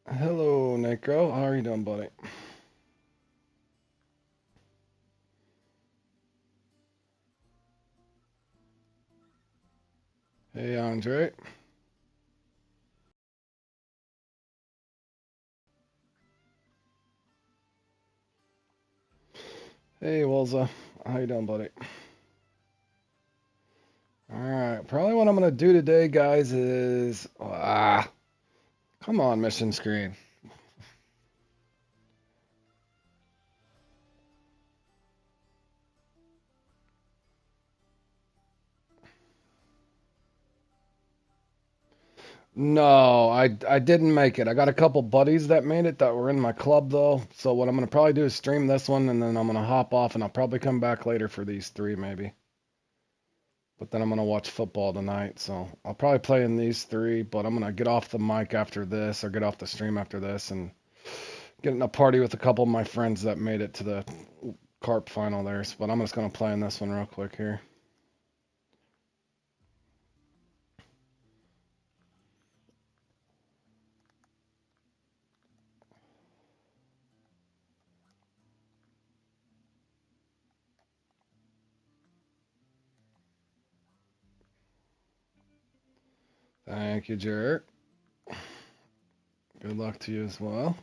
Hello, Necro. How are you doing, buddy? Hey, Andre. Hey, Wilza. How you doing, buddy? All right. Probably what I'm gonna do today, guys, is come on, mission screen. No, I didn't make it. I got a couple buddies that made it that were in my club though. So what I'm gonna probably do is stream this one, and then I'm gonna hop off, and I'll probably come back later for these three maybe. But then I'm gonna watch football tonight, so I'll probably play in these three. But I'm gonna get off the mic after this, or get off the stream after this, and get in a party with a couple of my friends that made it to the Carp final there. But I'm just gonna play in this one real quick here. Thank you, Jarrett. Good luck to you as well.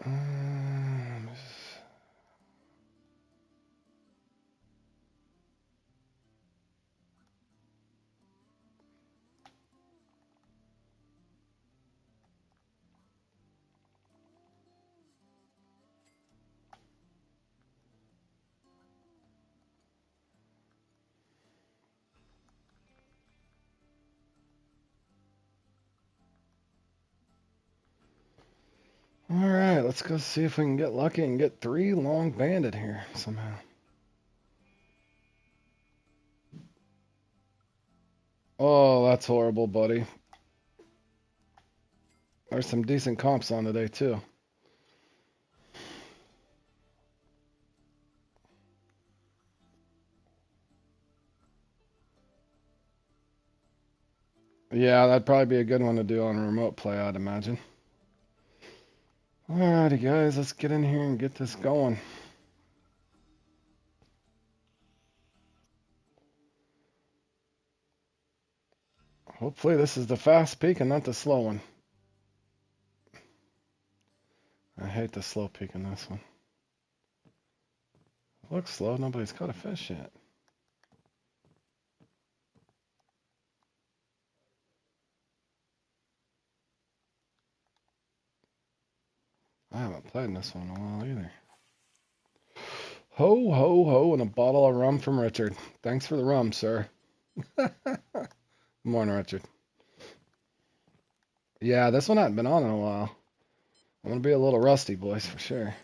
Um, all right, let's go see if we can get lucky and get three long banded here somehow. Oh, that's horrible, buddy. There's some decent comps on today too. Yeah, that'd probably be a good one to do on remote play, I'd imagine. Alrighty, guys, let's get in here and get this going. Hopefully, this is the fast peak and not the slow one. I hate the slow peak in this one. Looks slow. Nobody's caught a fish yet. I haven't played in this one in a while either. Ho, ho, ho, and a bottle of rum from Richard. Thanks for the rum, sir. Morning, Richard. Yeah, this one hadn't been on in a while. I'm going to be a little rusty, boys, for sure.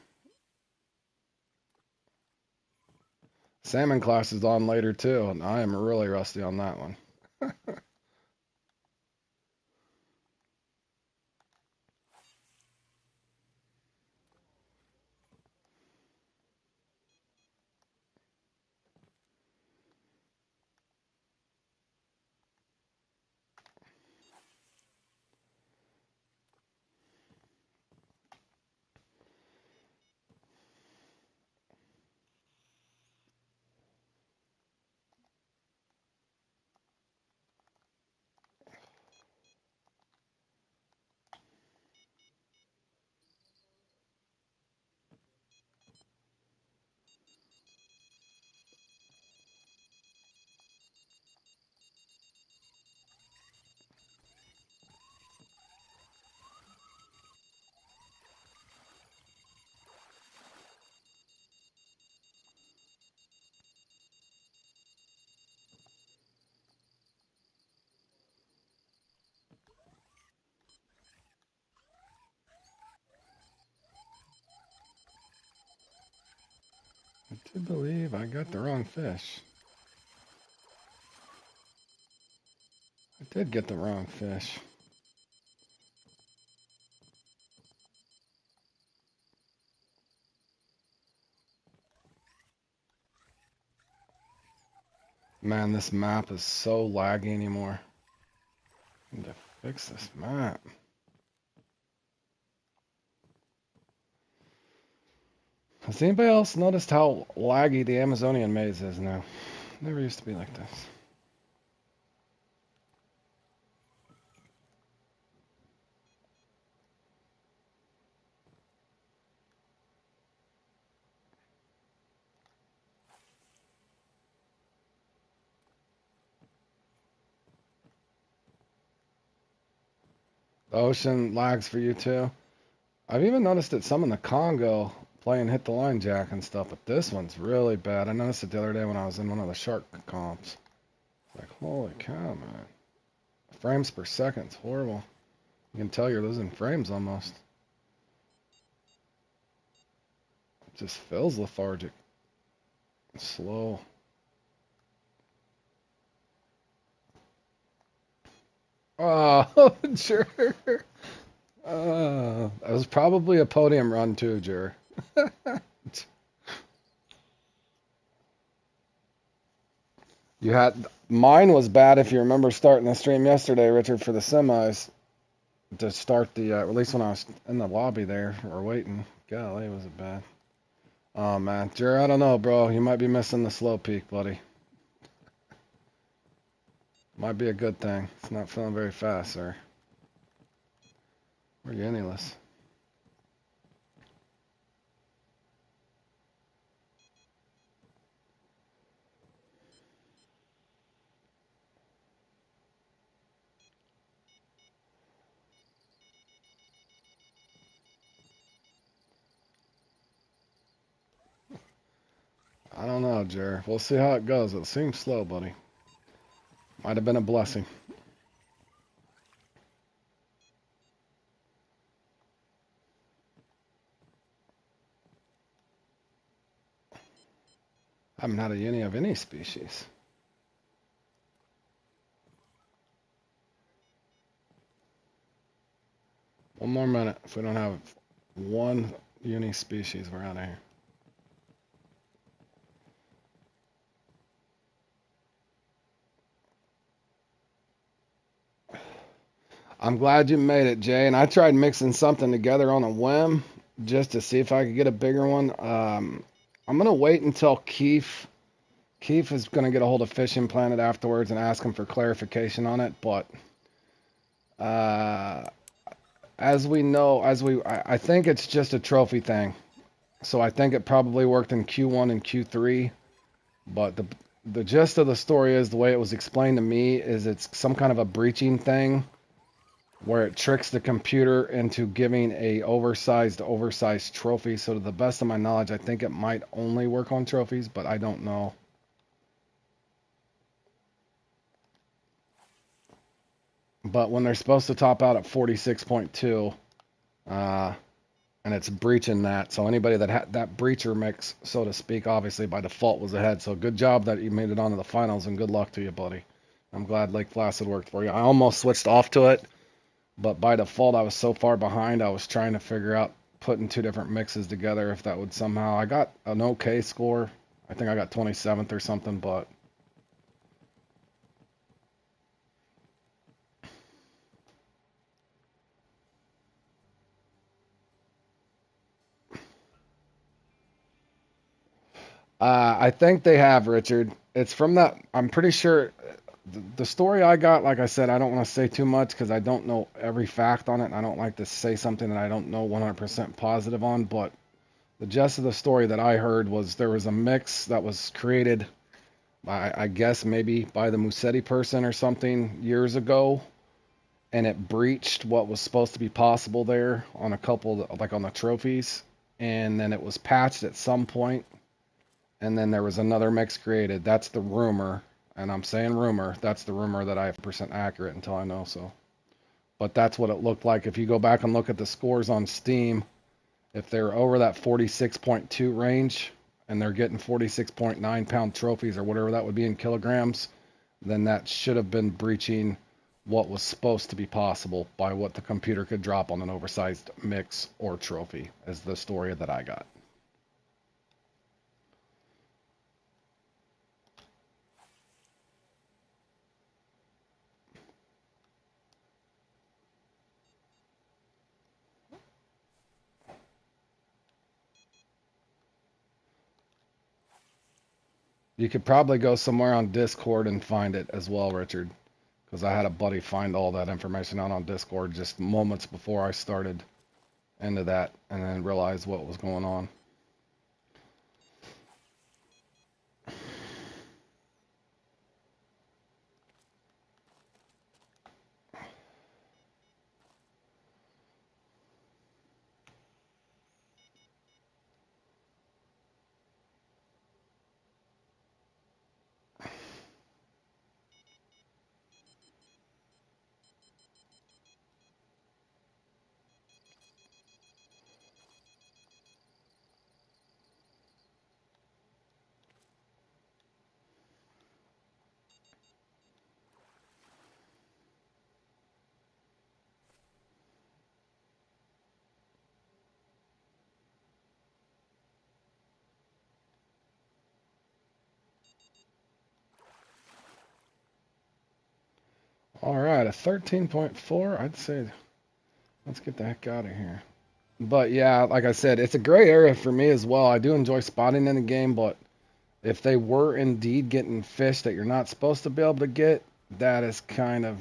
Salmon Clash is on later, too, and I am really rusty on that one. I do believe I got the wrong fish. I did get the wrong fish. Man, this map is so laggy anymore. Need to Fix this map. Has anybody else noticed how laggy the Amazonian maze is now? Never used to be like this. The ocean lags for you too. I've even noticed that some in the Congo playing hit the line jack and stuff, but this one's really bad. I noticed it the other day when I was in one of the shark comps. Like, holy cow, man. Frames per second's horrible. You can tell you're losing frames almost. It just feels lethargic. Slow. Oh, sure. That was probably a podium run too, Jer. You had mine was bad if you remember starting the stream yesterday, Richard, for the semis to start the at least when I was in the lobby there or waiting. Golly, was it bad? Oh man, Jer, I don't know, bro. You might be missing the slow peak, buddy. Might be a good thing. It's not feeling very fast, sir. We're Yenniless. I don't know, Jer. We'll see how it goes. It seems slow, buddy. Might have been a blessing. I haven't had a Yenny of any species. One more minute. If we don't have one uni species, we're out of here. I'm glad you made it, Jay. And I tried mixing something together on a whim just to see if I could get a bigger one. I'm gonna wait until Keith is gonna get a hold of Fishing Planet afterwards and ask him for clarification on it. But uh, as we know, I think it's just a trophy thing. So I think it probably worked in Q1 and Q3. But the gist of the story is the way it was explained to me is it's some kind of a breaching thing where it tricks the computer into giving a oversized trophy. So to the best of my knowledge, I think it might only work on trophies, but I don't know. But when they're supposed to top out at 46.2, and it's breaching that, so anybody that had that breacher mix, so to speak, obviously by default was ahead. So good job that you made it onto the finals, and good luck to you, buddy. I'm glad Lake Placid worked for you. I almost switched off to it, but by default, I was so far behind, I was trying to figure out putting two different mixes together if that would somehow. I got an okay score. I think I got 27th or something, but I think they have, Richard. It's from that. I'm pretty sure the story I got, like I said, I don't want to say too much because I don't know every fact on it. And I don't like to say something that I don't know 100% positive on, but the gist of the story that I heard was there was a mix that was created by, I guess, maybe by the Musetti person or something years ago, and it breached what was supposed to be possible there on a couple, like on the trophies, and then it was patched at some point, and then there was another mix created. That's the rumor, and I'm saying rumor. That's the rumor that I have percent accurate until I know so. But that's what it looked like. If you go back and look at the scores on Steam, if they're over that 46.2 range and they're getting 46.9 pound trophies or whatever that would be in kilograms, then that should have been breaching what was supposed to be possible by what the computer could drop on an oversized mix or trophy, is the story that I got. You could probably go somewhere on Discord and find it as well, Richard, because I had a buddy find all that information out on Discord just moments before I started into that, and then realized what was going on. All right, a 13.4. I'd say let's get the heck out of here. But yeah, like I said, it's a gray area for me as well. I do enjoy spotting in the game, but if they were indeed getting fish that you're not supposed to be able to get, that is kind of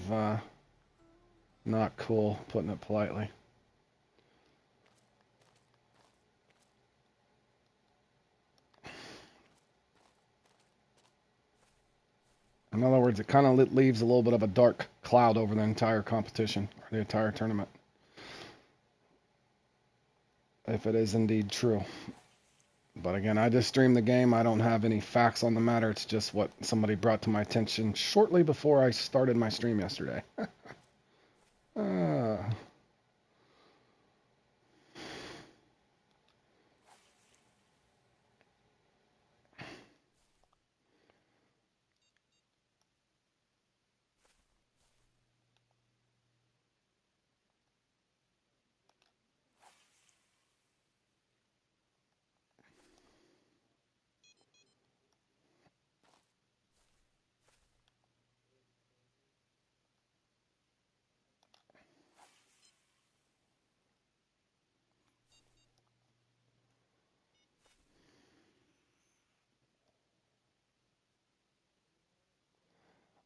not cool, putting it politely. In other words, it kind of leaves a little bit of a dark cloud over the entire competition, or the entire tournament, if it is indeed true. But again, I just stream the game. I don't have any facts on the matter. It's just what somebody brought to my attention shortly before I started my stream yesterday. uh,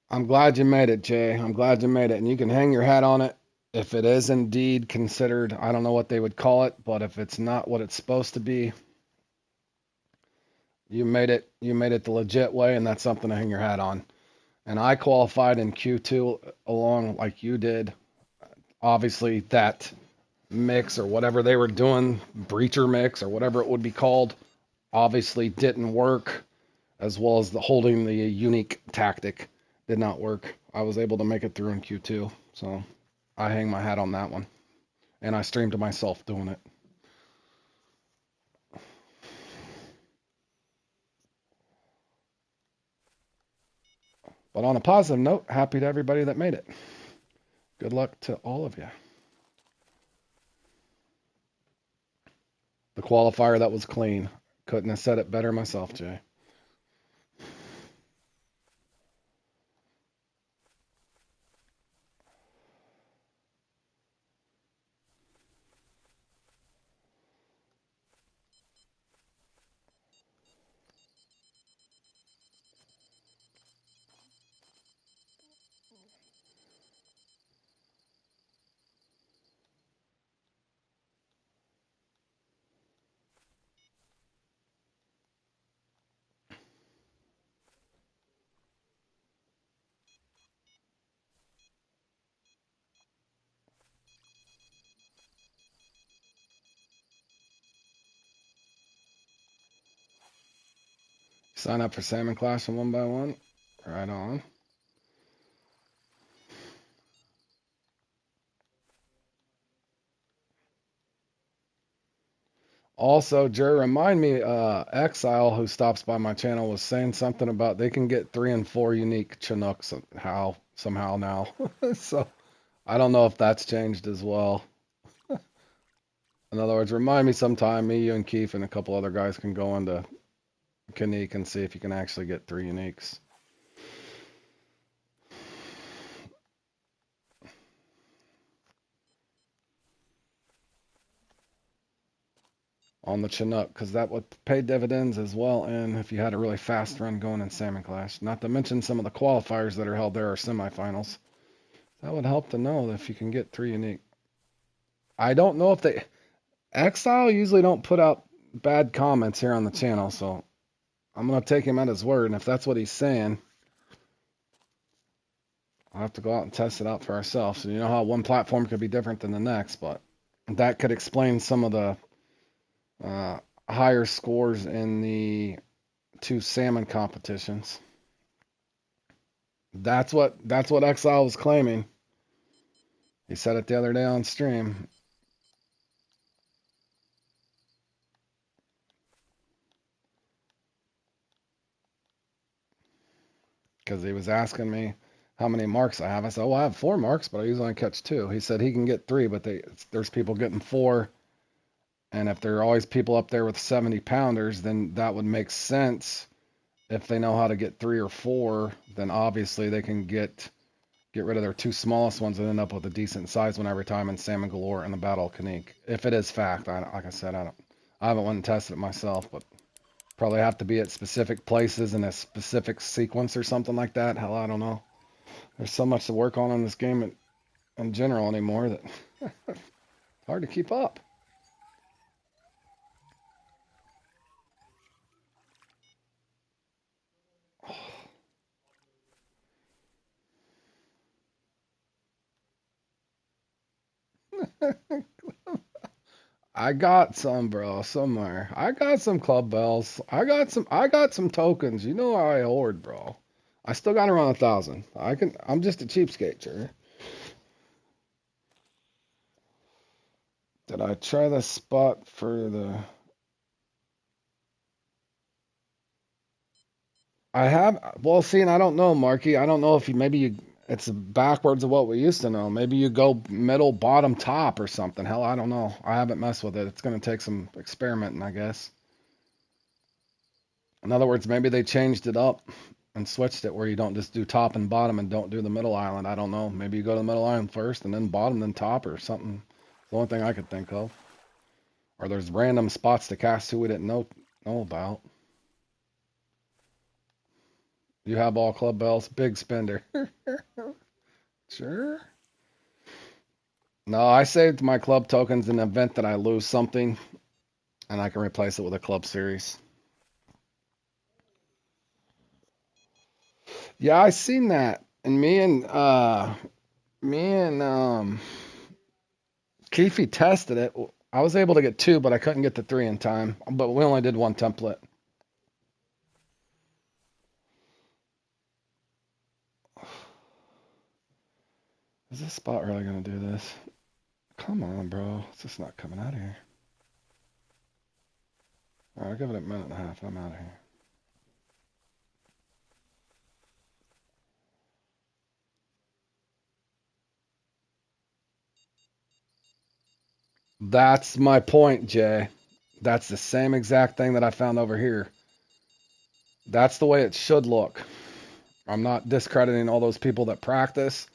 I'm glad you made it, Jay. I'm glad you made it. And you can hang your hat on it if it is indeed considered, I don't know what they would call it, but if it's not what it's supposed to be, you made it. You made it the legit way, and that's something to hang your hat on. And I qualified in Q2 along like you did. Obviously, that mix or whatever they were doing, breacher mix or whatever it would be called, obviously didn't work, as well as the holding the unique tactic did not work. I was able to make it through in Q2, so I hang my hat on that one. And I streamed to myself doing it. But on a positive note, happy to everybody that made it. Good luck to all of you. The qualifier that was clean. Couldn't have said it better myself, Jay. Sign up for Salmon Clash and 1x1. Right on. Also, Jerry, remind me, Exile, who stops by my channel, was saying something about they can get 3 and 4 unique Chinooks somehow now. So I don't know if that's changed as well. In other words, remind me sometime, me, you, and Keith, and a couple other guys can go into Kanique and see if you can actually get 3 uniques. on the Chinook, because that would pay dividends as well. And if you had a really fast run going in Salmon Clash, not to mention some of the qualifiers that are held there are semifinals. That would help to know if you can get 3 unique. I don't know if they Exile usually don't put out bad comments here on the channel, so I'm gonna take him at his word. And if that's what he's saying, I'll have to go out and test it out for ourselves. So you know how one platform could be different than the next, but that could explain some of the uh, higher scores in the 2 salmon competitions. That's what Exile was claiming. He said it the other day on stream. Because he was asking me how many marks I have. I said, "Oh, I have 4 marks, but I usually only catch 2." He said he can get 3, but there's people getting 4, and if there are always people up there with 70 pounders, then that would make sense. If they know how to get 3 or 4, then obviously they can get rid of their 2 smallest ones and end up with a decent size one every time in Salmon Galore and the Battle of Canik. If it is fact, like I said, I haven't went and tested it myself, but probably have to be at specific places in a specific sequence or something like that. Hell, I don't know. There's so much to work on in this game in general anymore that it's hard to keep up. I got some, bro, somewhere. I got some club bells. I got some tokens. You know how I hoard, bro. I still got around 1,000. I'm just a cheapskate, sure. Did I try the spot for the I have. Well, see, and I don't know, Marky. I don't know if it's backwards of what we used to know. Maybe you go middle, bottom, top, or something. Hell, I don't know. I haven't messed with it. It's gonna take some experimenting, I guess. In other words, maybe they changed it up and switched it where you don't just do top and bottom and don't do the middle island. I don't know. Maybe you go to the middle island first and then bottom, then top, or something. It's the only thing I could think of. Or there's random spots to cast who we didn't know about. You have all club bells, big spender. Sure. No, I saved my club tokens in the event that I lose something and I can replace it with a club series. Yeah, I seen that. And me and Keefe tested it. I was able to get 2, but I couldn't get the 3 in time. But we only did 1 template. Is this spot really gonna do this? Come on, bro. It's just not coming out of here. Alright, I'll give it a minute and a half. I'm out of here. That's my point, Jay. That's the same exact thing that I found over here. That's the way it should look. I'm not discrediting all those people that practice,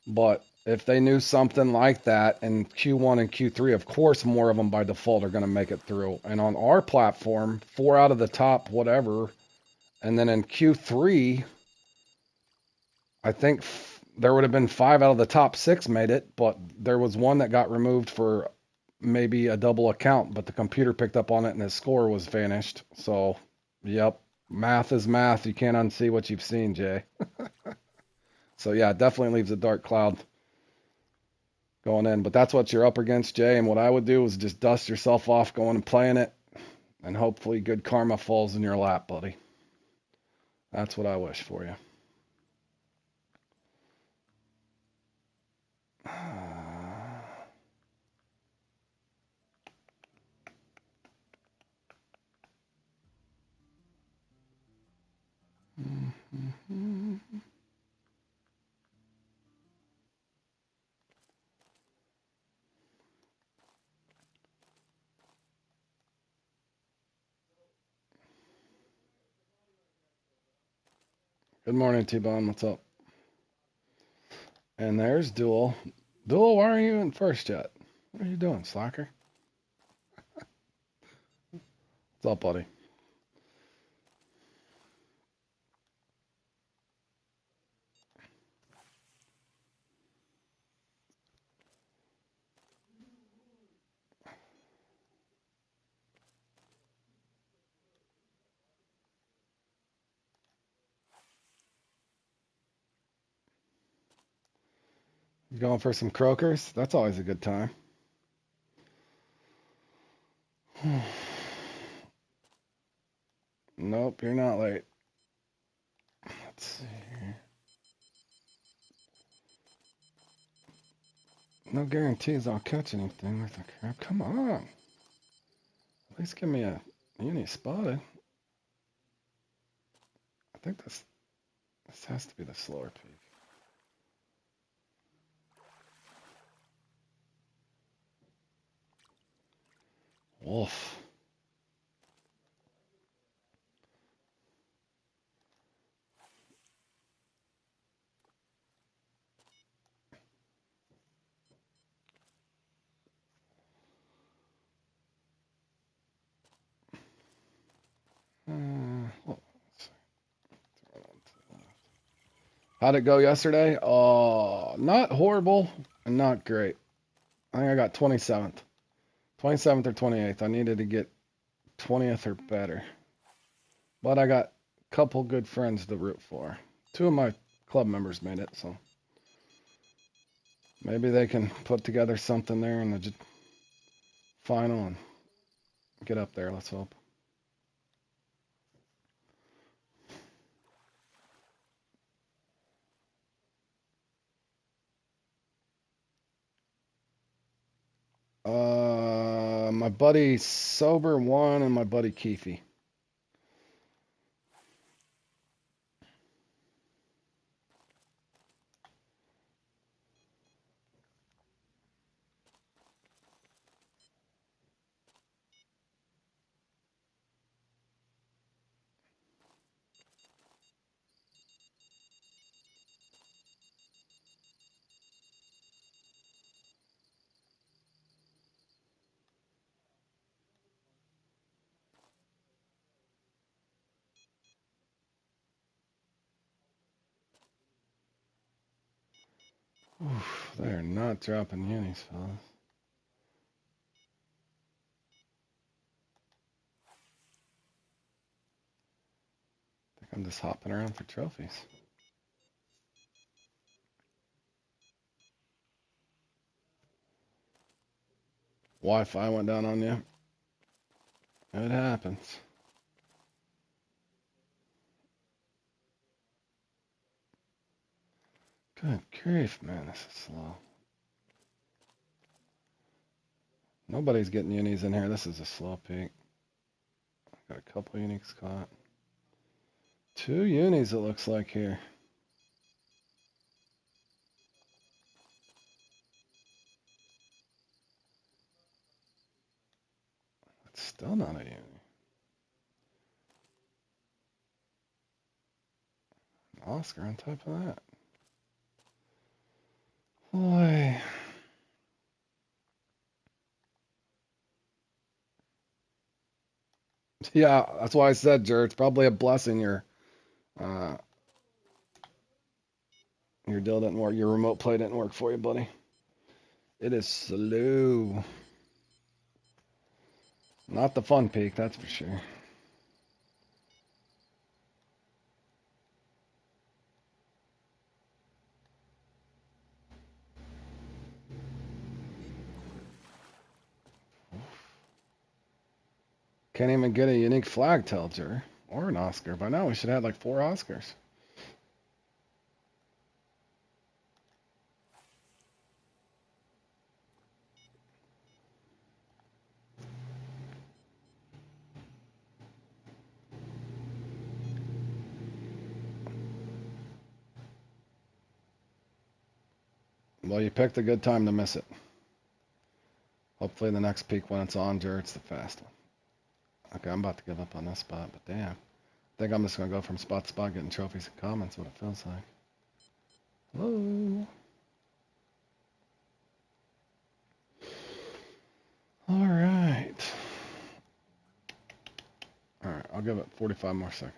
but if they knew something like that in Q1 and Q3, of course, more of them by default are going to make it through. And on our platform, 4 out of the top, whatever. And then in Q3, I think there would have been 5 out of the top 6 made it, but there was one that got removed for maybe a double account, but the computer picked up on it and his score was vanished. So, yep, math is math. You can't unsee what you've seen, Jay. So, yeah, it definitely leaves a dark cloud going in. But that's what you're up against, Jay. And what I would do is just dust yourself off going and playing it, and hopefully good karma falls in your lap, buddy. That's what I wish for you. Good morning, T-Bone. What's up? And there's Duel. Duel, why are you in first yet? What are you doing, slacker? What's up, buddy? You going for some croakers? That's always a good time. Nope, you're not late. Let's see here. No guarantees I'll catch anything with the crap. Come on. At least give me a uni spotted. I think this has to be the slower peak. Wolf. Let's see. How'd it go yesterday? Oh, not horrible and not great. I think I got 27th. 27th or 28th. I needed to get 20th or better. But I got a couple good friends to root for. Two of my club members made it, so maybe they can put together something there in the final and get up there. Let's hope. My buddy Sober won and my buddy Keefe. Oof, they're not dropping unis, fellas. I think I'm just hopping around for trophies. Wi-Fi went down on you. It happens. Good grief, man, this is slow. Nobody's getting unis in here. This is a slow peak. Got a couple uniques caught. 2 unis it looks like here. It's still not a uni. Oscar on top of that. Boy. Yeah, that's why I said, Jer, it's probably a blessing uh your deal didn't work, your remote play didn't work for you, buddy. It is slow. Not the fun peak, that's for sure. Can't even get a unique flag tail, Jer. Or an Oscar. By now we should have like 4 Oscars. Well, you picked a good time to miss it. Hopefully the next peak when it's on, Jer, it's the fast one. Okay, I'm about to give up on this spot, but damn. I think I'm just going to go from spot to spot getting trophies and comments, what it feels like. Hello. All right. All right, I'll give it 45 more seconds.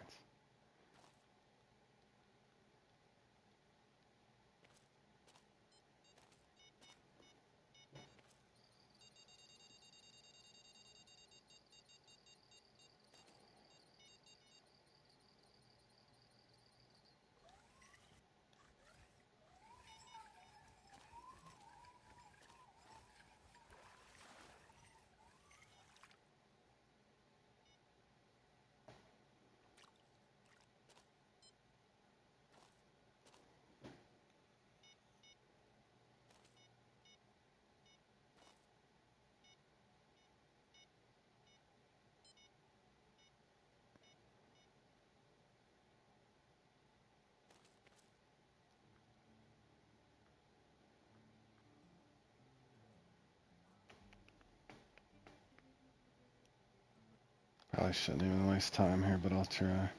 Probably shouldn't even waste time here, but I'll try.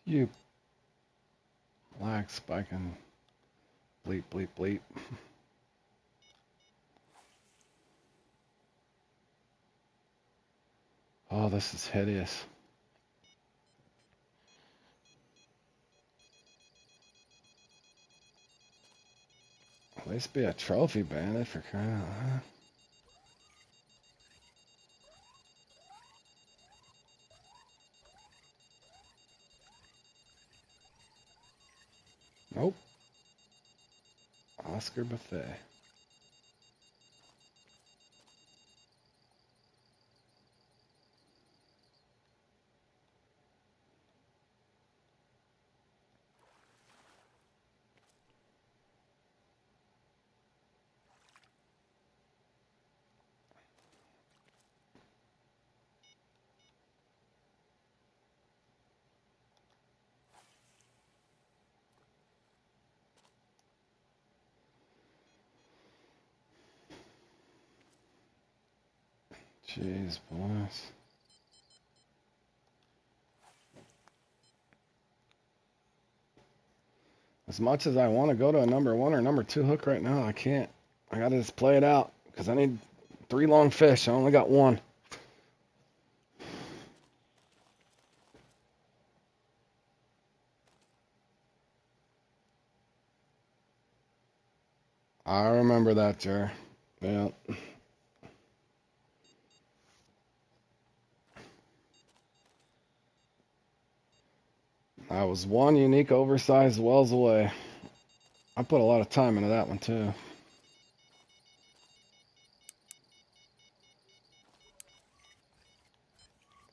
You lag spiking. Bleep, bleep, bleep. Oh, this is hideous. At least be a trophy bandit for crying out loud. Nope. Oscar Buffet. Jeez, boys. As much as I want to go to a number one or number two hook right now, I can't. I gotta just play it out because I need 3 long fish. I only got 1. I remember that, Jer. Yeah. I was 1 unique oversized wells away. I put a lot of time into that one too.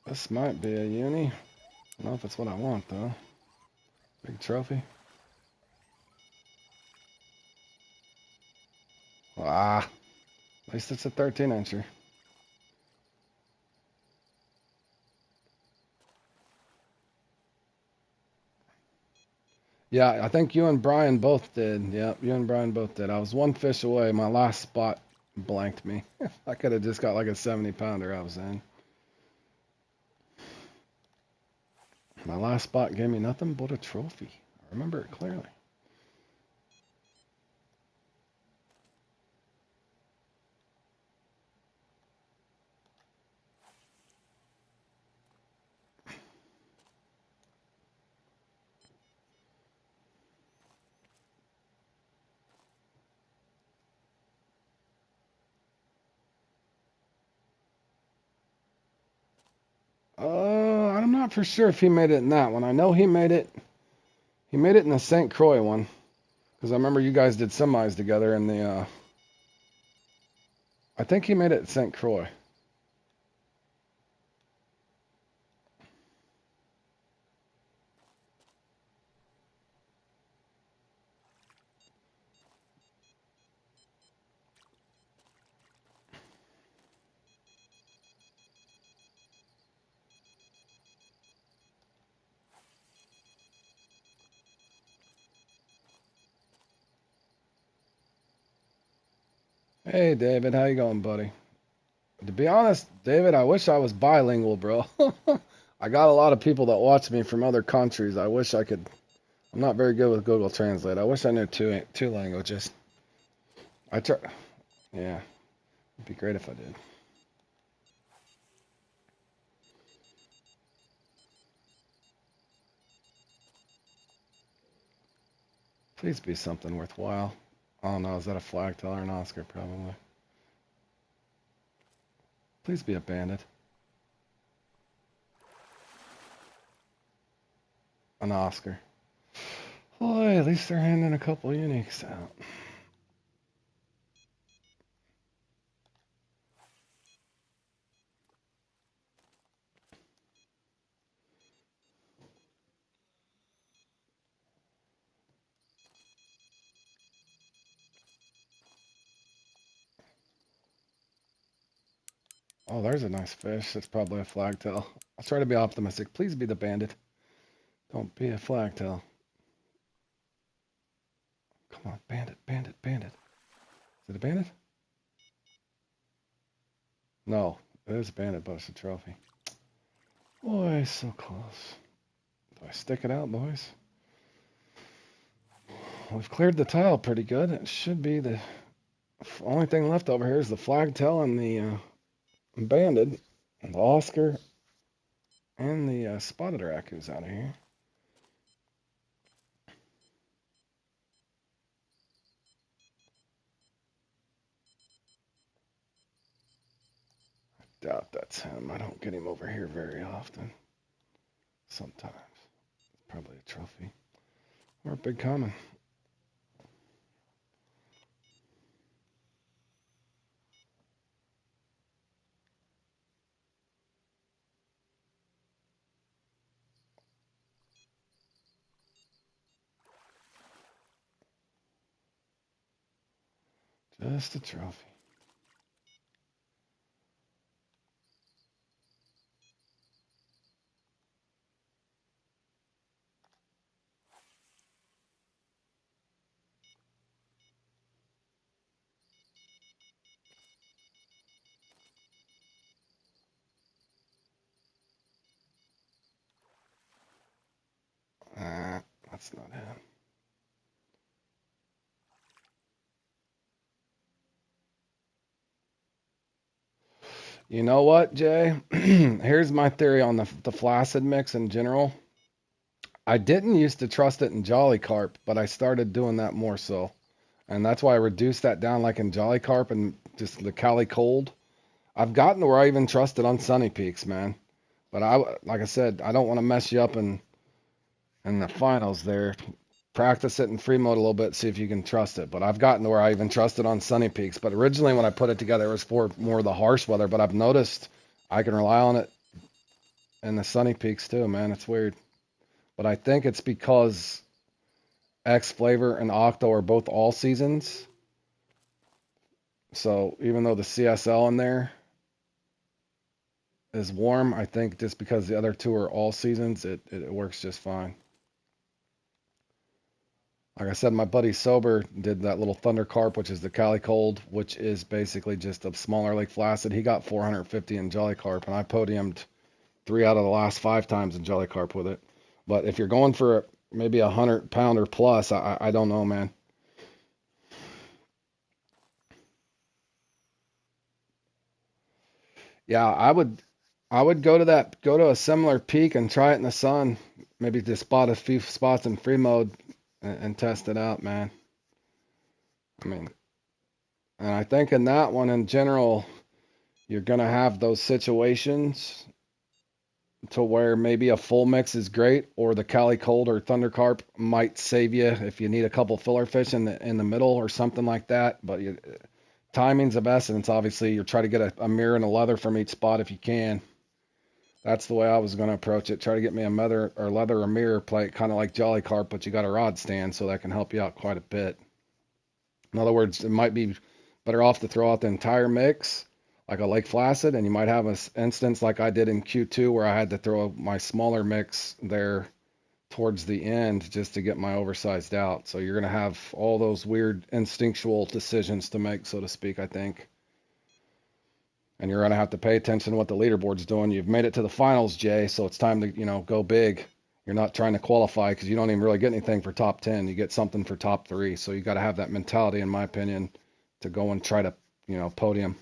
This might be a uni. I don't know if it's what I want though. Big trophy. Ah, at least it's a 13 incher. Yeah, I think you and Brian both did. Yeah, you and Brian both did. I was 1 fish away. My last spot blanked me. I could have just got like a 70 pounder I was in. My last spot gave me nothing but a trophy. I remember it clearly. I'm not for sure if he made it in that one. I know he made it He made it in the St. Croix one. Because I remember you guys did semis together in the, I think he made it at St. Croix. Hey, David, how you going, buddy? To be honest, David, I wish I was bilingual, bro. I got a lot of people that watch me from other countries. I wish I could. I'm not very good with Google Translate. I wish I knew two languages. I try. Yeah, it'd be great if I did. Please be something worthwhile. I don't know. Is that a flag teller or an Oscar? Probably. Please be a bandit. An Oscar. Boy, at least they're handing a couple uniques out. Oh, there's a nice fish. That's probably a flagtail. I'll try to be optimistic. Please be the bandit. Don't be a flagtail. Come on, bandit, bandit, bandit. Is it a bandit? No, it is a bandit, but it's a trophy. Boy, so close. Do I stick it out, boys? We've cleared the tile pretty good. It should be the only thing left over here is the flagtail and the banded, and the Oscar, and the spotted raccoon's out of here. Doubt that's him. I don't get him over here very often. Sometimes. It's probably a trophy. Or a big common. Just a trophy. That's not him. You know what, Jay? Here's my theory on the flaccid mix in general. I didn't used to trust it in Jolly Carp, but I started doing that more so. And that's why I reduced that down like in Jolly Carp and just the Cali Cold. I've gotten to where I even trust it on Sunny Peaks, man. But like I said, I don't want to mess you up in the finals there. Practice it in free mode a little bit, see if you can trust it. But I've gotten to where I even trust it on Sunny Peaks. But originally when I put it together, it was for more of the harsh weather. But I've noticed I can rely on it in the Sunny Peaks too, man. It's weird. But I think it's because X Flavor and Octo are both all seasons. So even though the CSL in there is warm, I think just because the other two are all seasons, it works just fine. Like I said, my buddy Sober did that little Thunder Carp, which is the Cali Cold, which is basically just a smaller Lake Placid. He got 450 in Jolly Carp, and I podiumed 3 out of the last 5 times in Jolly Carp with it. But if you're going for maybe 100 pounder plus, I don't know, man. Yeah, I would go to a similar peak and try it in the sun. Maybe just spot a few spots in free mode and test it out, man. I mean, and I think in that one in general, you're gonna have those situations to where maybe a full mix is great, or the Cali Cold or Thunder Carp might save you if you need a couple filler fish in the middle or something like that. But timing's of essence. Obviously, you try to get a mirror and a leather from each spot if you can. That's the way I was going to approach it. Try to get me a leather or mirror plate, kind of like Jolly Carp, but you got a rod stand, so that can help you out quite a bit. In other words, it might be better off to throw out the entire mix, like a Lake Placid, and you might have an instance like I did in Q2 where I had to throw my smaller mix there towards the end just to get my oversized out. So you're going to have all those weird instinctual decisions to make, so to speak, I think. And you're going to have to pay attention to what the leaderboard's doing. You've made it to the finals, Jay, so it's time to, go big. You're not trying to qualify because you don't even really get anything for top 10. You get something for top 3. So you got to have that mentality, in my opinion, to go and try to, podium,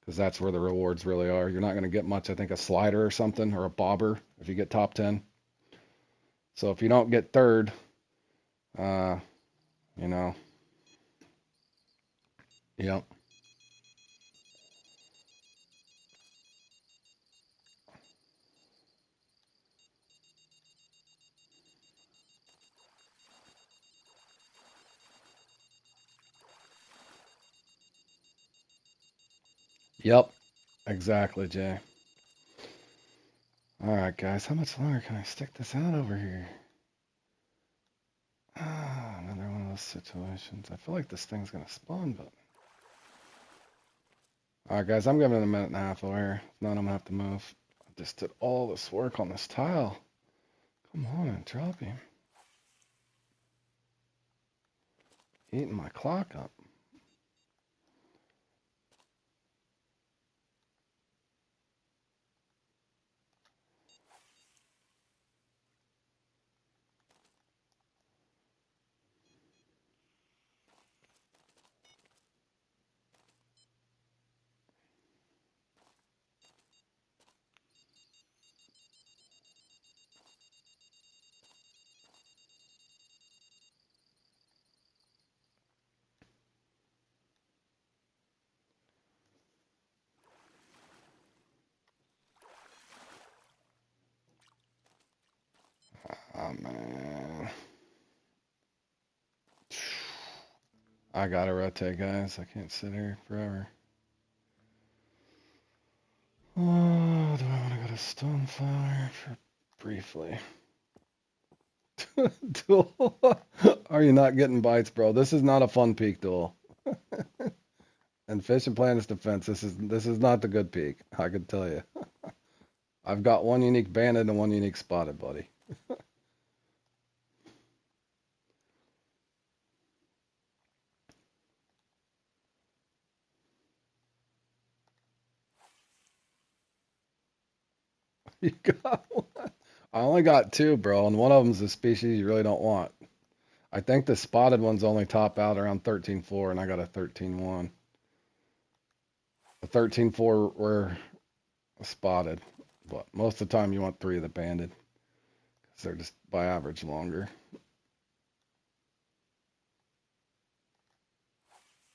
because that's where the rewards really are. You're not going to get much, I think, a slider or something or a bobber if you get top 10. So if you don't get third, uh, you know, yep, yep, exactly, Jay. All right, guys, how much longer can I stick this out over here? Ah, another one of those situations. I feel like this thing's gonna spawn, but all right, guys, I'm giving it a minute and a half over here. If not, I'm gonna have to move. I just did all this work on this tile. Come on and drop him. Eating my clock up. Oh man. I gotta rotate, guys. I can't sit here forever. Oh, do I want to go to Stonefire for briefly? Duel? Are you not getting bites, bro? This is not a fun peak duel. And Fish and Planet's defense, this is not the good peak. I can tell you. I've got one unique banded and one unique spotted, buddy. You got one. I only got two, bro, and one of them's a species you really don't want. I think the spotted ones only top out around 13.4, and I got a 13.1. The 13.4 were spotted, but most of the time you want three of the banded because they're just by average longer.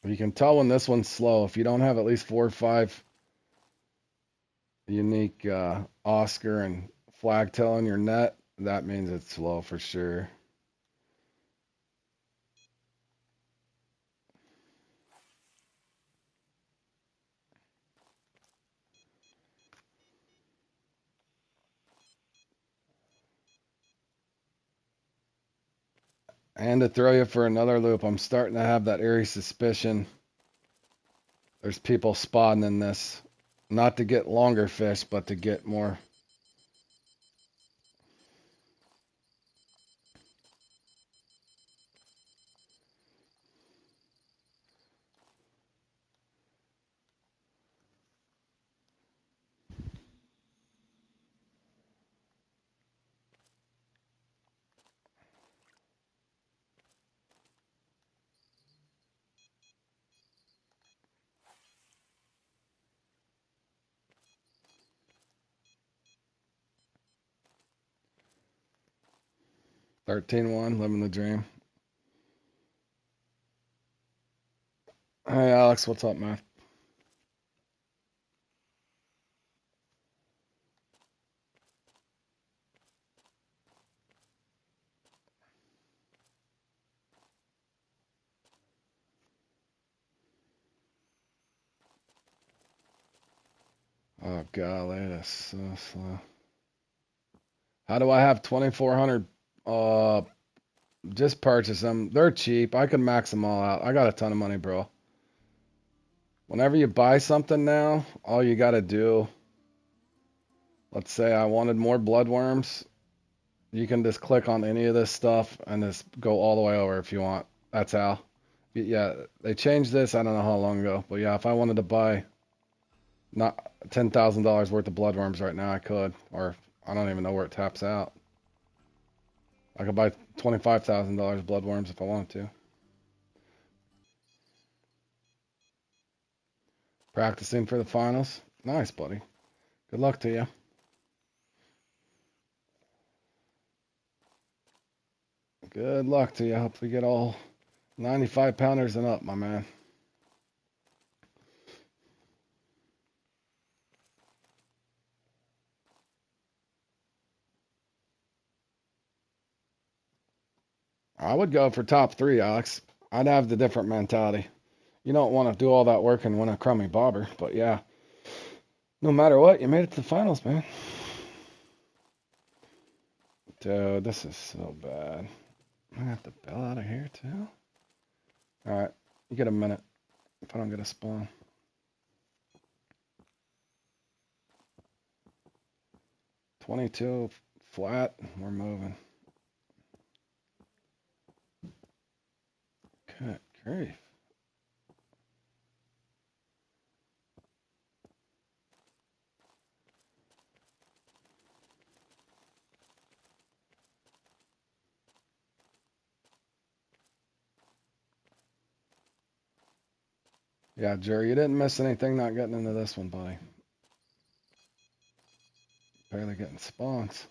You can tell when this one's slow. If you don't have at least 4 or 5 unique Oscar and flagtail in your net, that means it's slow for sure. And to throw you for another loop, I'm starting to have that eerie suspicion there's people spotting in this, not to get longer fish, but to get more. 13.1, living the dream. Hey, Alex, what's up, man? Oh, golly, that's so slow. How do I have 2,400? Uh, just purchase them. They're cheap. I can max them all out. I got a ton of money, bro. Whenever you buy something now, all you got to do, let's say I wanted more bloodworms, you can just click on any of this stuff and just go all the way over if you want. That's how. Yeah, they changed this, I don't know how long ago, but yeah, if I wanted to buy not $10,000 worth of bloodworms right now, I could, or I don't even know where it taps out. I could buy $25,000 bloodworms if I wanted to. Practicing for the finals. Nice, buddy. Good luck to you. Good luck to you. Hope we get all 95 pounders and up, my man. I would go for top three, Alex. I'd have the different mentality. You don't want to do all that work and win a crummy bobber, but yeah, no matter what, you made it to the finals, man. Dude, this is so bad. I'm gonna have to bail out of here too. All right, you get a minute if I don't get a spawn. 22 flat. We're moving. Good grief. Yeah, Jerry, you didn't miss anything not getting into this one, buddy. Barely getting spawns.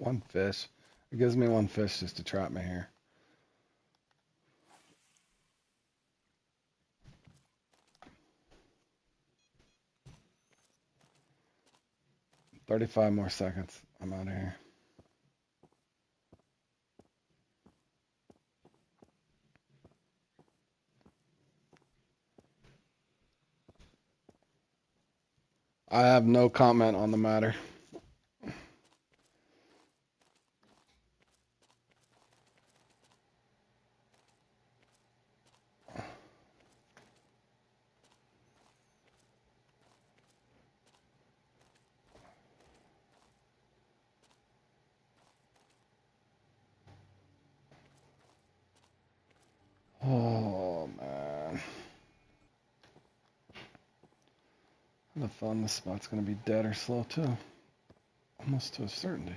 One fish. It gives me one fish just to trap me here. 35 more seconds. I'm out of here. I have no comment on the matter. Oh, man. I have fun. This spot's going to be dead or slow, too. Almost to a certainty.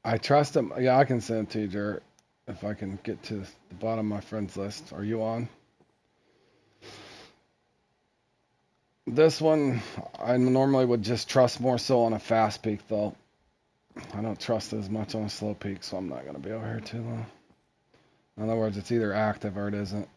I trust him. Yeah, I can send it to you, Jared, if I can get to the bottom of my friends list. Are you on? This one, I normally would just trust more so on a fast peak, though. I don't trust as much on a slow peak, so I'm not going to be over here too long. In other words, it's either active or it isn't.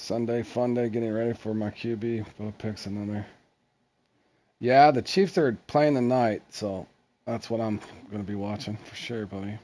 Sunday fun day, getting ready for my QB. Bo picks another. Yeah, the Chiefs are playing tonight, so that's what I'm going to be watching for sure, buddy.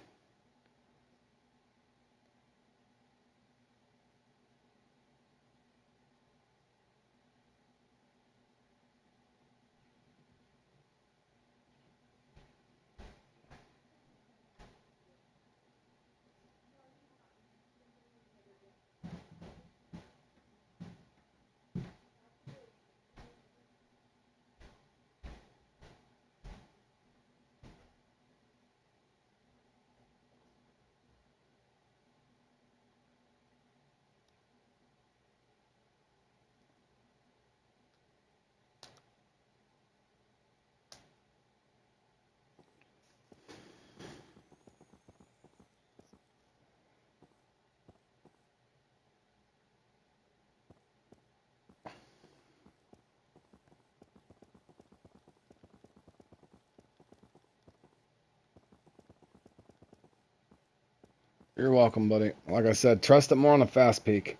You're welcome, buddy. Like I said, trust it more on the fast peak.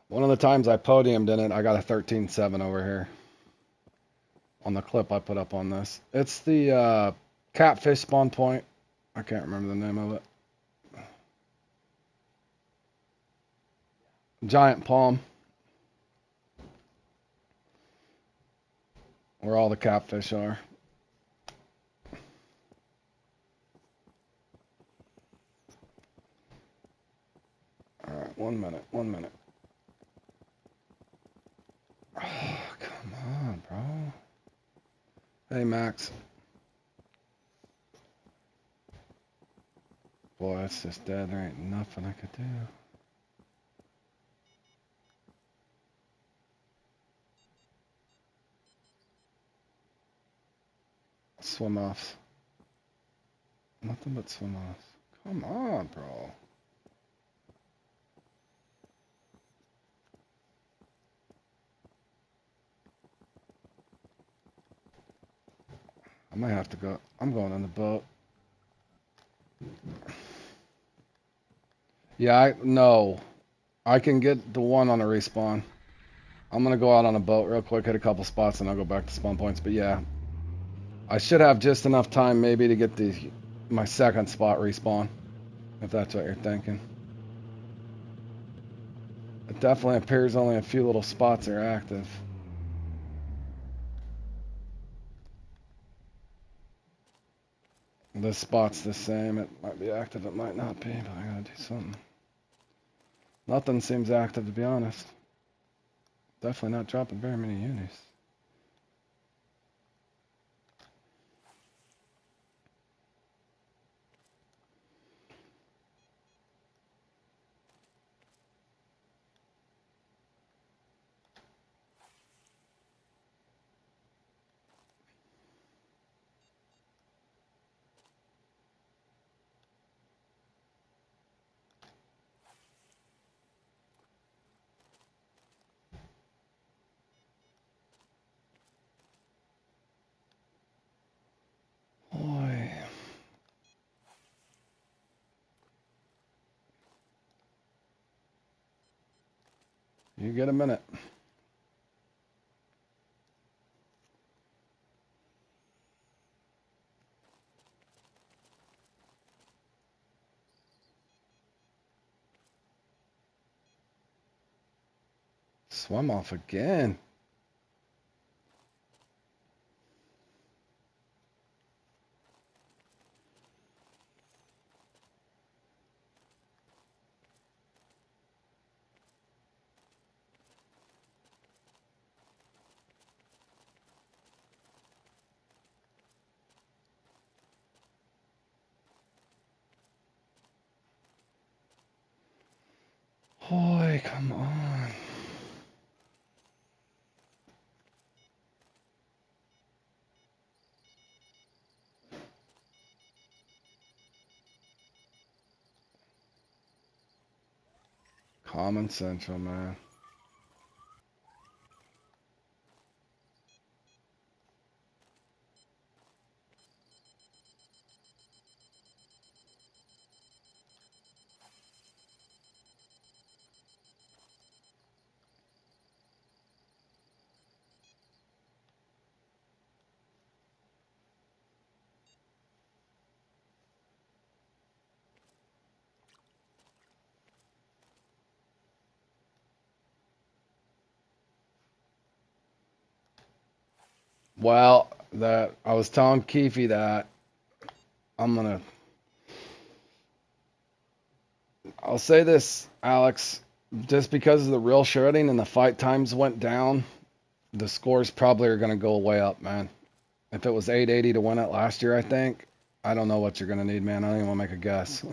One of the times I podiumed in it, I got a 13.7 over here on the clip I put up on this. It's the catfish spawn point. I can't remember the name of it. Giant palm, where all the catfish are. All right, 1 minute, 1 minute. Oh, come on, bro. Hey, Max. Boy, it's just dead. There ain't nothing I could do. Swim offs. Nothing but swim offs. Come on, bro. I might have to go. I'm going on the boat. Yeah, no. I can get the one on a respawn. I'm gonna go out on a boat real quick, hit a couple spots, and I'll go back to spawn points. But yeah, I should have just enough time maybe to get my second spot respawn, if that's what you're thinking. It definitely appears only a few little spots are active. This spot's the same. It might be active, it might not be, but I gotta do something. Nothing seems active, to be honest. Definitely not dropping very many unis. Boy. You get a minute. Swim off again. Boy, come on. Common Central, man. Well, that I was telling Keefe that I'm gonna. I'll say this, Alex. Just because of the real shredding and the fight times went down, the scores probably are gonna go way up, man. If it was 880 to win it last year, I think. I don't know what you're gonna need, man. I don't even want to make a guess.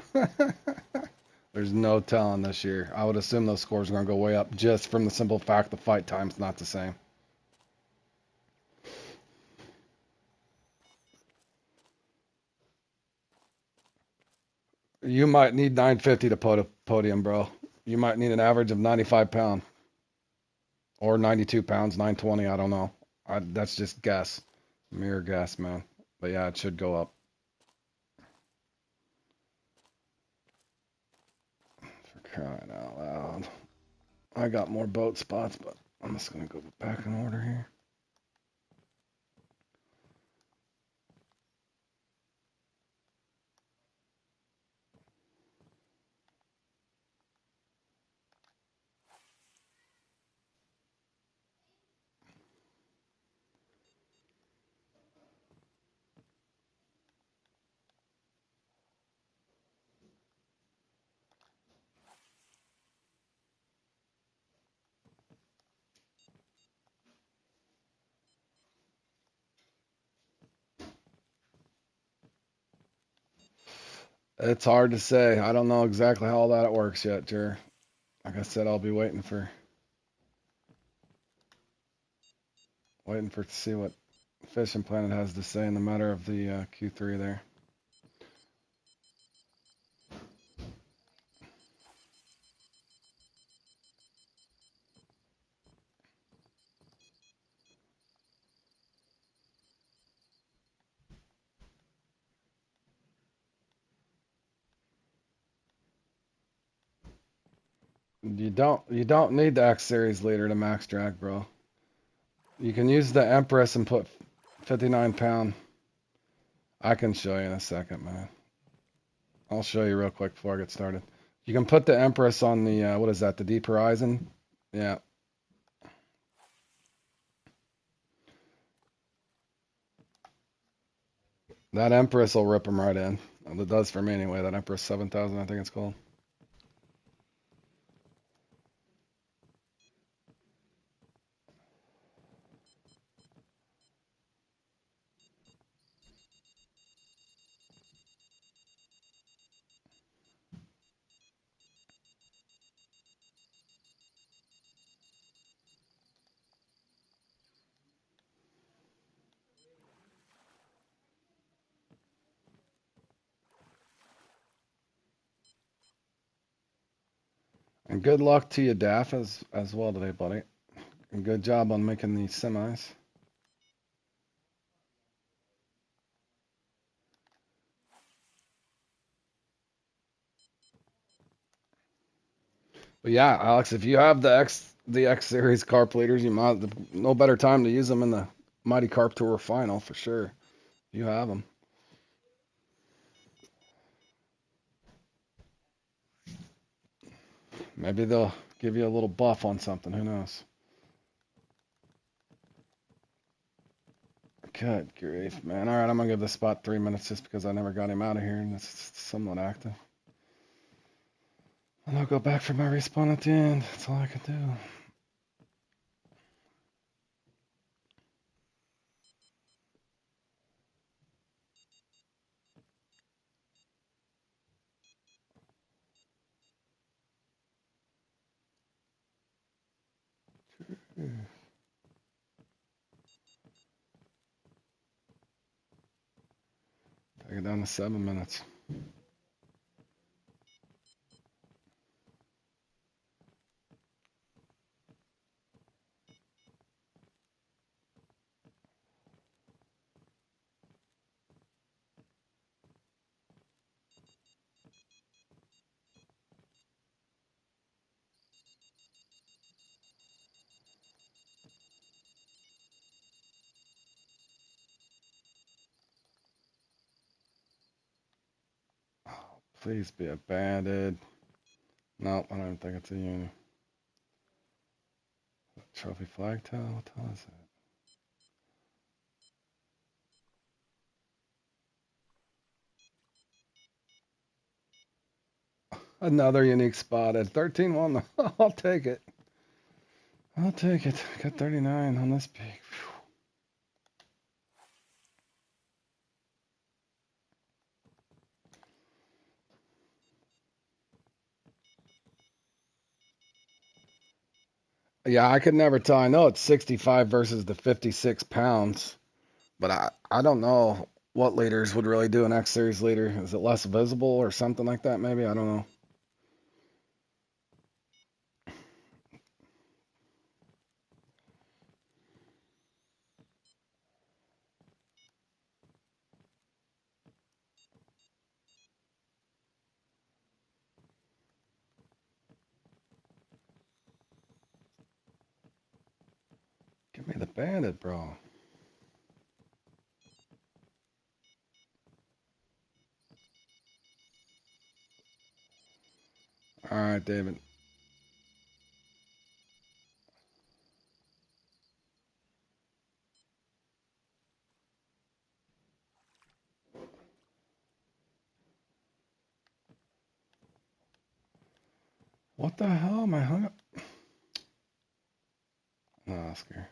There's no telling this year. I would assume those scores are gonna go way up just from the simple fact the fight time's not the same. You might need 950 to podium, bro. You might need an average of 95 pound or 92 pounds, 920. I don't know. That's just guess, mere guess, man. But yeah, it should go up. Crying out loud. I got more boat spots, but I'm just gonna go back in order here. It's hard to say. I don't know exactly how all that works yet, Jer. Like I said, I'll be waiting for to see what Fishing Planet has to say in the matter of the Q3 there. You don't need the X Series leader to max drag, bro. You can use the Empress and put 59 pound. I can show you in a second, man. I'll show you real quick before I get started. You can put the Empress on the what is that? The Deep Horizon. Yeah, that Empress will rip them right in. Well, it does for me anyway. That Empress 7000, I think it's called. And good luck to you, Daff, as well today, buddy. And good job on making these semis. But yeah, Alex, if you have the X Series carp leaders, you might no better time to use them in the Mighty Carp Tour final for sure. You have them. Maybe they'll give you a little buff on something. Who knows? Good grief, man. All right, I'm gonna give this spot 3 minutes just because I never got him out of here and it's somewhat active. And I'll go back for my respawn at the end. That's all I can do. Take it down to 7 minutes. Please be a banded. No, I don't think it's a uni. Trophy flag tail? What the hell is that? Another unique spot at 13-1. I'll take it. I'll take it. Got 39 on this peak. Yeah, I could never tell. I know it's 65 versus the 56 pounds, but I don't know what leaders would really do an X Series leader. Is it less visible or something like that? Maybe I don't know. the bandit, bro. All right, David. What the hell am I hung up? No, Oscar.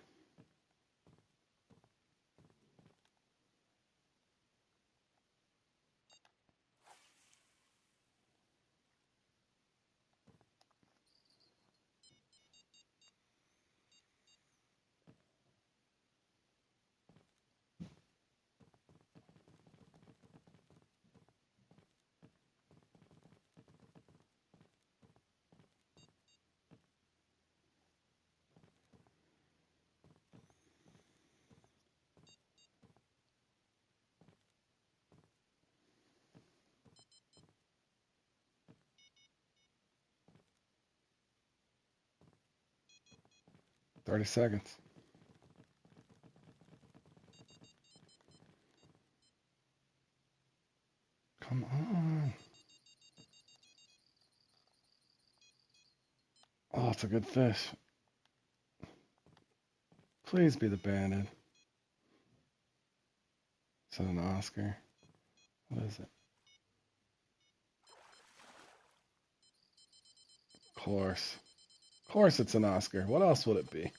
$30 seconds. Come on. Oh, it's a good fish. Please be the bandit. Is it an Oscar? What is it? Of course. Of course it's an Oscar. What else would it be?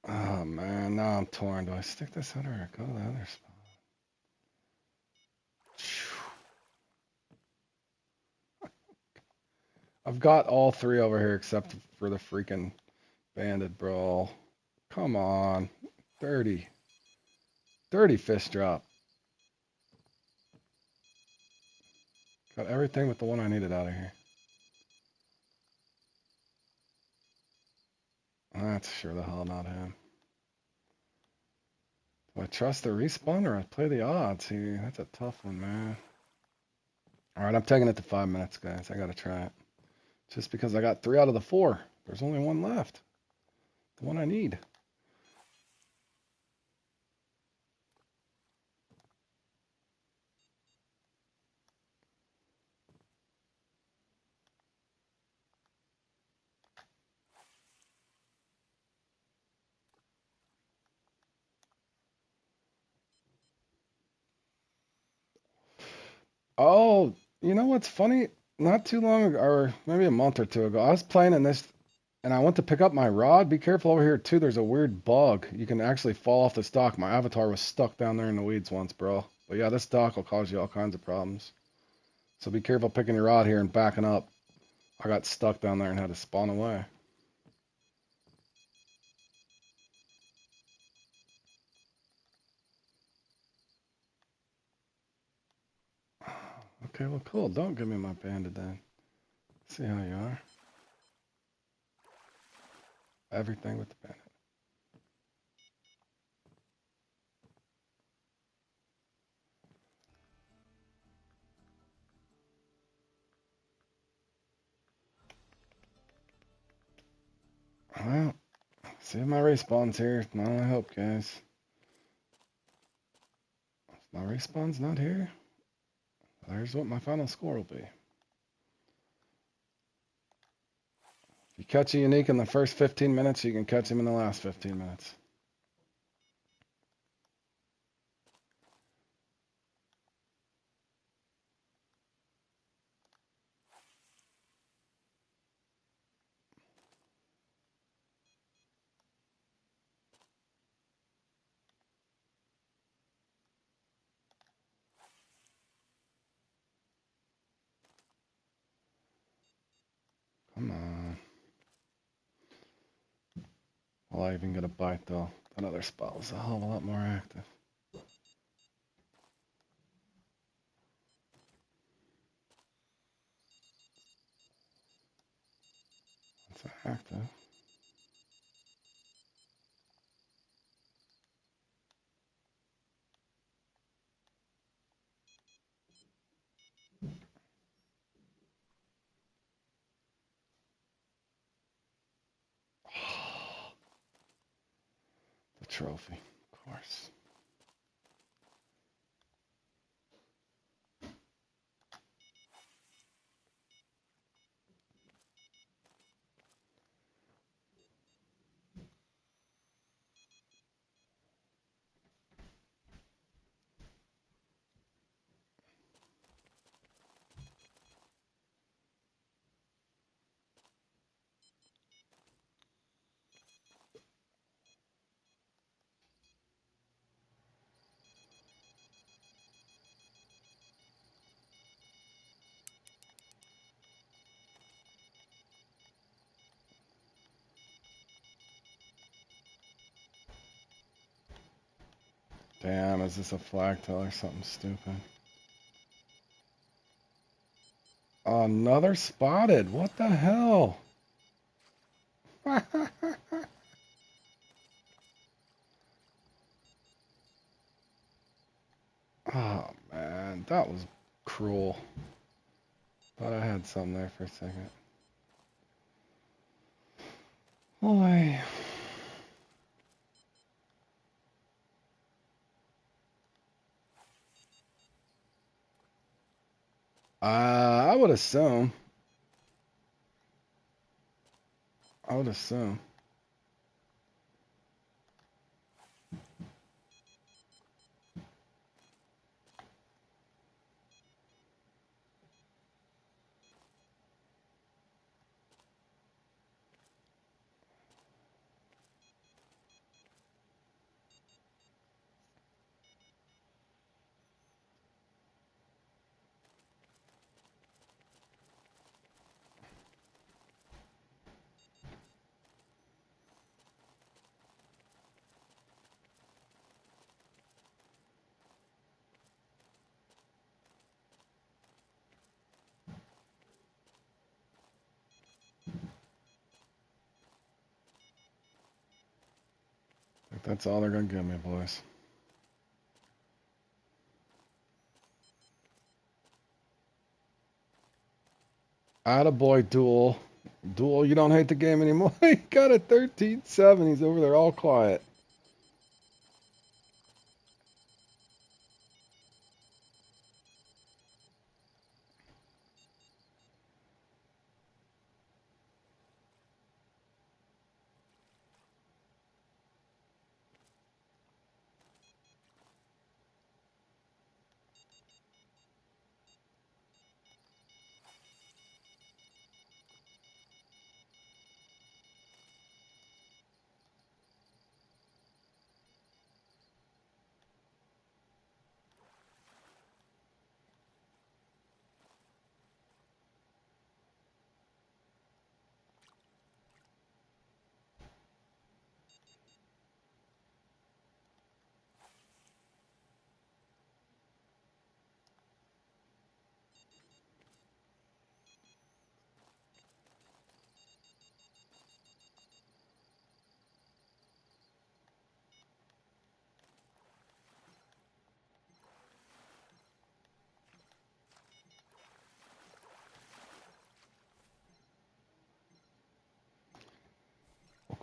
Oh, man. Now I'm torn. Do I stick this out or go to the other spot? I've got all three over here except for the freaking bandit, bro. Come on. 30. 30 fish drop. Got everything but the one I needed out of here. That's sure the hell not him. Do I trust the respawn or I play the odds here? That's a tough one, man. Alright, I'm taking it to 5 minutes, guys. I gotta try it. Just because I got 3 out of the 4. There's only one left. The one I need. Oh, you know what's funny? Not too long ago, or maybe a month or two ago, I was playing in this and I went to pick up my rod. Be careful over here too. There's a weird bug. You can actually fall off this dock. My avatar was stuck down there in the weeds once, bro. But yeah, this dock will cause you all kinds of problems. So be careful picking your rod here and backing up. I got stuck down there and had to spawn away. Okay, well, cool. Don't give me my bandit then. See how you are. Everything with the bandit. Well, see if my respawn's here. Not I hope, guys. If my respawn's not here, there's what my final score will be. If you catch a unique in the first 15 minutes, you can catch him in the last 15 minutes. Come on. Will I even get a bite, though? Another spot was a hell of a lot more active. It's active. trophy, of course. Damn, is this a flag tail or something stupid? Another spotted. What the hell? Oh man, that was cruel. Thought I had something there for a second. Boy. I would assume. I would assume. I think that's all they're gonna give me, boys. Attaboy, Duel. Duel, you don't hate the game anymore. He got a 13-7. He's over there all quiet.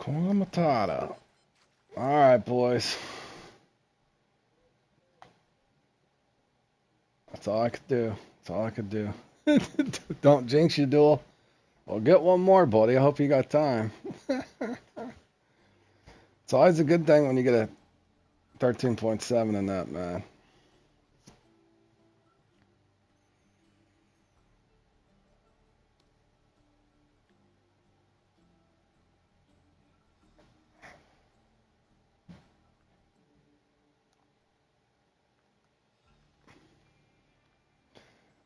Hakuna Matata. All right, boys. That's all I could do. That's all I could do. Don't jinx you, Duel. Well, get one more, buddy. I hope you got time. It's always a good thing when you get a 13.7 in that, man.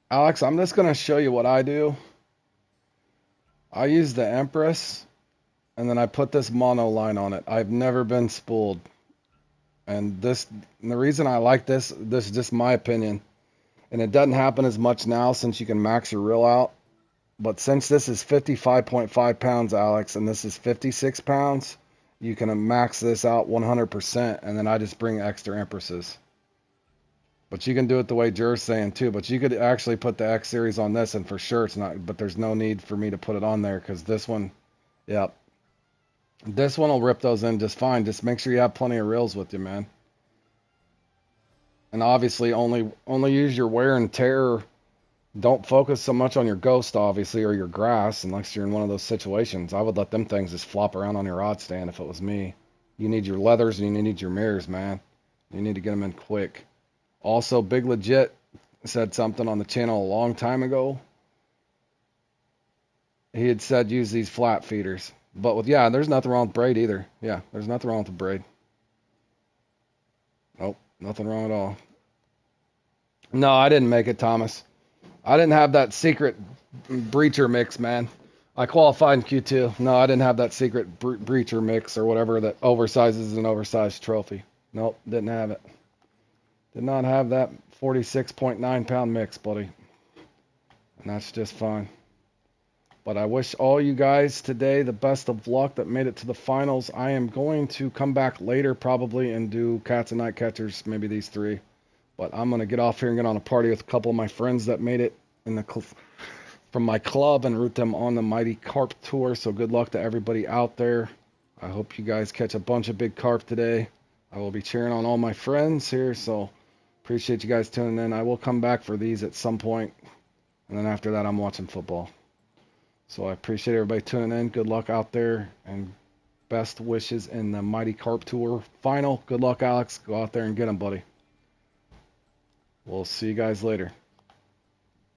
Alex, I'm just going to show you what I do. I use the Empress, and then I put this mono line on it. I've never been spooled. And the reason I like this is just my opinion. And it doesn't happen as much now since you can max your reel out. But since this is 55.5 pounds, Alex, and this is 56 pounds, you can max this out 100%, and then I just bring extra Empresses. But you can do it the way Jer's saying too. But you could actually put the X series on this, and for sure it's not. But there's no need for me to put it on there because this one, yep. This one will rip those in just fine. Just make sure you have plenty of reels with you, man. And obviously only use your wear and tear. Don't focus so much on your ghost, obviously, or your grass, unless you're in one of those situations. I would let them things just flop around on your rod stand if it was me. You need your leathers and you need your mirrors, man. You need to get them in quick. Also, Big Legit said something on the channel a long time ago. He had said use these flat feeders. But with, yeah, there's nothing wrong with braid either. Yeah, there's nothing wrong with the braid. Nope, nothing wrong at all. No, I didn't make it, Thomas. I didn't have that secret breacher mix, man. I qualified in Q2. No, I didn't have that secret breacher mix or whatever that oversizes an oversized trophy. Nope, didn't have it. Did not have that 46.9 pound mix, buddy. And that's just fine. But I wish all you guys today the best of luck that made it to the finals. I am going to come back later probably and do cats and night catchers, maybe these three. But I'm going to get off here and get on a party with a couple of my friends that made it in the from my club and root them on the Mighty Carp Tour. So good luck to everybody out there. I hope you guys catch a bunch of big carp today. I will be cheering on all my friends here, so appreciate you guys tuning in. I will come back for these at some point, and then after that I'm watching football. So I appreciate everybody tuning in. Good luck out there, and best wishes in the Mighty Carp Tour final. Good luck, Alex. Go out there and get them, buddy. We'll see you guys later.